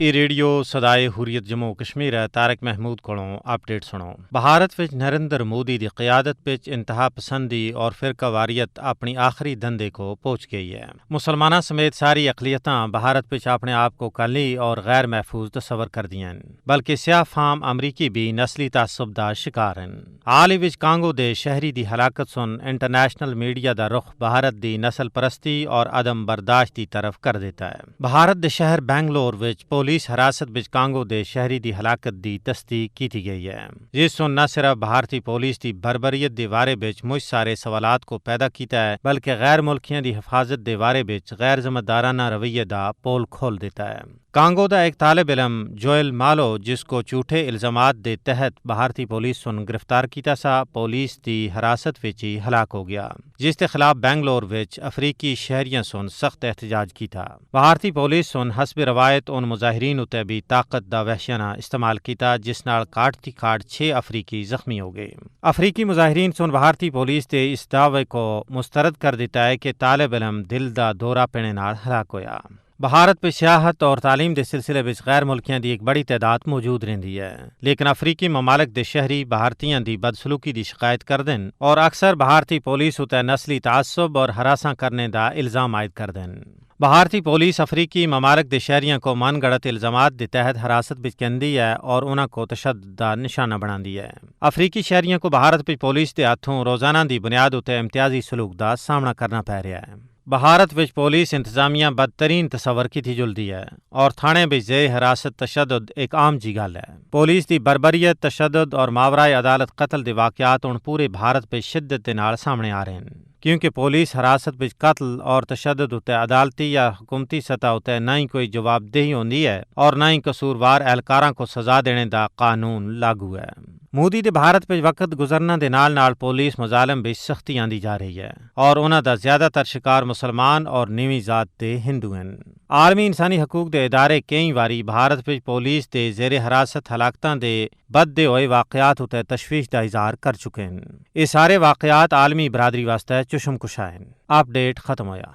یہ ریڈیو صدائے حریت جموں کشمیر ہے۔ طارق محمود کولوں اپڈیٹ سنو۔ بھارت وچ نریندر مودی دی قیادت وچ انتہا پسندی اور فرقہ واریت اپنی آخری دندے کو پہنچ گئی ہے۔ مسلمانوں سمیت ساری اقلیتاں بھارت وچ اپنے آپ کو کلی اور غیر محفوظ تصور کر دیاں، بلکہ سیاہ فام امریکی بھی نسلی تعصب دا شکار ہیں۔ حال ہی وچ کانگو دے شہری دی ہلاکت سن انٹرنیشنل میڈیا دا رخ بھارت دی نسل پرستی اور عدم برداشت دی طرف کر دیتا ہے۔ بھارت دے شہر بنگلور وچ پولیس حراست وچ کانگو دے شہری دی ہلاکت دی تصدیق کیتی گئی ہے، جس سن نہ صرف بھارتی پولیس دی بربریت دے بارے وچ مجھ سارے سوالات کو پیدا کیتا ہے، بلکہ غیر ملکیاں دی حفاظت دے بارے وچ غیر ذمہ دارانہ رویے دا پول کھول دیتا ہے۔ کانگو دا ایک طالب علم جوئل مالو، جس کو جھوٹے الزامات دے تحت بھارتی پولیس سن گرفتار کیتا سا، پولیس دی حراست وچ ہی ہلاک ہو گیا، جس کے خلاف بنگلور وچ افریقی شہریاں سن سخت احتجاج کیتا۔ بھارتی پولیس سن حسب روایت ان مظاہرین اتے بھی طاقت دا وحشیانہ استعمال کیتا، جس نال کاٹ 6 افریقی زخمی ہو گئے۔ افریقی مظاہرین سن بھارتی پولیس دے اس دعوے کو مسترد کر دیتا ہے کہ طالب علم دل دا دورہ پینے نال ہلاک ہویا۔ بھارت پہ سیاحت اور تعلیم دے سلسلے وچ غیر ملکیاں دی ایک بڑی تعداد موجود رہندی ہے، لیکن افریقی ممالک دے شہری بھارتیاں دی بدسلوکی دی شکایت کردن اور اکثر بھارتی پولیس اتے نسلی تعصب اور ہراساں کرنے دا الزام عائد کردن۔ بھارتی پولیس افریقی ممالک دے شہریاں کو من گڑت الزامات دے تحت حراست وچ کندی ہے اور انہاں کو تشدد دا نشانہ بناندی ہے۔ افریقی شہریاں کو بھارت پہ پولیس دے ہاتھوں روزانہ دی بنیاد اتے امتیازی سلوک دا سامنا کرنا پے رہا ہے۔ بھارت وچ پولیس انتظامیہ بدترین تصور کی تھی جلدی ہے اور تھانے بچ زیر حراست تشدد ایک عام جی گل ہے۔ پولیس دی بربریت، تشدد اور ماورائے عدالت قتل دے واقعات ہن پورے بھارت پہ شدت دے نال سامنے آ رہے ہیں، کیونکہ پولیس حراست وچ قتل اور تشدد اتے عدالتی یا حکومتی سطح اتے نہ ہی کوئی جواب دہی ہوندی ہے اور نہ ہی قصوروار اہلکاراں کو سزا دینے دا قانون لاگو ہے۔ مودی دے بھارت پہ وقت گزرنا دے نال پولیس مظالم بھی سختی آندی جا رہی ہے اور انہاں دا زیادہ تر شکار مسلمان اور نیوی ذات دے ہندو ہیں۔ عالمی انسانی حقوق دے ادارے کئی واری بھارت وچ پولیس دے زیر حراست ہلاکتاں دے بددے ہوئے واقعات اتے تشویش دا اظہار کر چکے ہیں۔ یہ سارے واقعات عالمی برادری واسطے چشم کشا ہیں۔ اپڈیٹ ختم ہویا۔